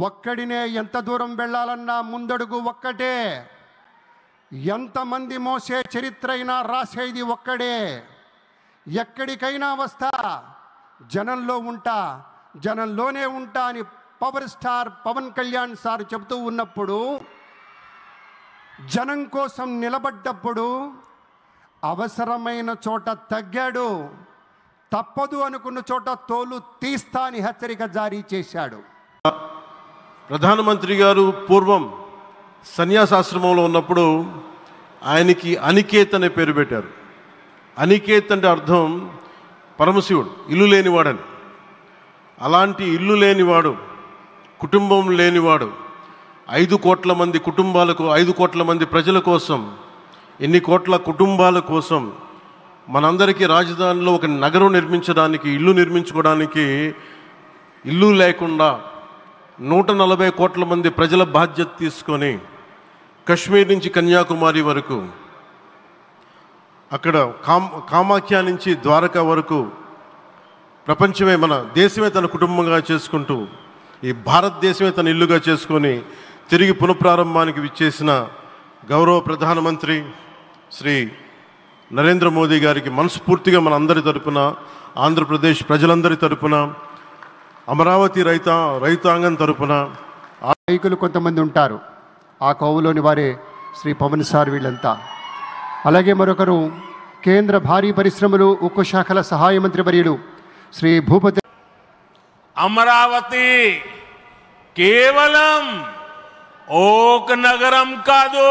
ఒక్కడినే ఎంత దూరం వెళ్ళాలన్నా ముందడుగు ఒక్కటే. ఎంతమంది మోసే చరిత్ర అయినా రాసేది ఒక్కడే. ఎక్కడికైనా వస్తా, జనంలో ఉంటా, జనంలోనే ఉంటా అని power star Pawan Kalyan sir చెబుతూ ఉన్నప్పుడు, జనం కోసం నిలబడ్డప్పుడు అవసరమైన చోట తగ్గాడు, తప్పదు అనుకున్న చోట తోలు తీస్తా అని హెచ్చరిక జారీ చేశాడు. ప్రధానమంత్రి గారు పూర్వం సన్యాసాశ్రమంలో ఉన్నప్పుడు ఆయనకి అనికేత్ అనే పేరు పెట్టారు. అనికేత్ అంటే అర్థం పరమశివుడు, ఇల్లు లేనివాడని. అలాంటి ఇల్లు లేనివాడు, కుటుంబం లేనివాడు 5 కోట్ల మంది కుటుంబాలకు, 5 కోట్ల మంది ప్రజల కోసం, ఎన్ని కోట్ల కుటుంబాల కోసం మనందరికీ రాజధానిలో ఒక నగరం నిర్మించడానికి, ఇల్లు నిర్మించుకోవడానికి ఇల్లు లేకుండా 140 కోట్ల మంది ప్రజల బాధ్యత తీసుకొని కశ్మీర్ నుంచి కన్యాకుమారి వరకు, అక్కడ కామాఖ్య నుంచి ద్వారకా వరకు ప్రపంచమే, మన దేశమే తన కుటుంబంగా చేసుకుంటూ, ఈ భారతదేశమే తన ఇల్లుగా చేసుకొని తిరిగి పునఃప్రారంభానికి విచ్చేసిన గౌరవ ప్రధానమంత్రి శ్రీ నరేంద్ర మోదీ గారికి మనస్ఫూర్తిగా మన అందరి తరపున, ఆంధ్రప్రదేశ్ ప్రజలందరి తరపున, అమరావతి రైతాంగం తరపున, నాయకులు కొంతమంది ఉంటారు, ఆ కోవలోని వారే శ్రీ పవన్ సార్ వీళ్ళంతా. అలాగే మరొకరు కేంద్ర భారీ పరిశ్రమలు ఉక్కు శాఖల సహాయ మంత్రి వర్యులు శ్రీ భూపతి. అమరావతి కేవలం ఓక నగరం కాదు,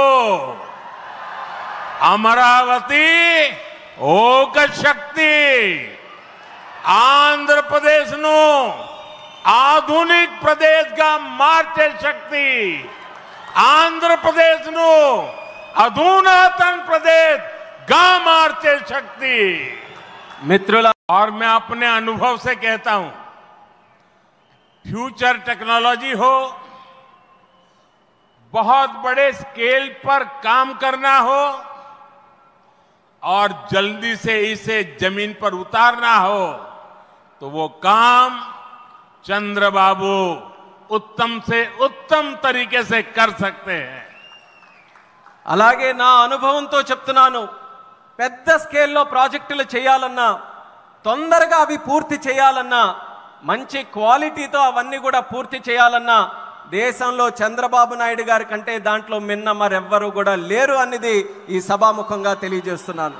అమరావతి ఓక శక్తి. ఆంధ్రప్రదేశ్ను ఆధునిక ప్రదేశ్గా మార్చే శక్తి, ఆంధ్రప్రదేశ్ను अधुनातन प्रदेश गा मारते शक्ति मित्रों। और मैं अपने अनुभव से कहता हूं, फ्यूचर टेक्नोलॉजी हो, बहुत बड़े स्केल पर काम करना हो और जल्दी से इसे जमीन पर उतारना हो, तो वो काम चंद्रबाबू उत्तम से उत्तम तरीके से कर सकते हैं। అలాగే నా అనుభవంతో చెప్తున్నాను, పెద్ద స్కేల్లో ప్రాజెక్టులు చేయాలన్నా, తొందరగా అవి పూర్తి చేయాలన్నా, మంచి క్వాలిటీతో అవన్నీ కూడా పూర్తి చేయాలన్నా దేశంలో చంద్రబాబు నాయుడు గారి కంటే దాంట్లో మిన్న మరెవ్వరూ కూడా లేరు అనేది ఈ సభాముఖంగా తెలియజేస్తున్నాను.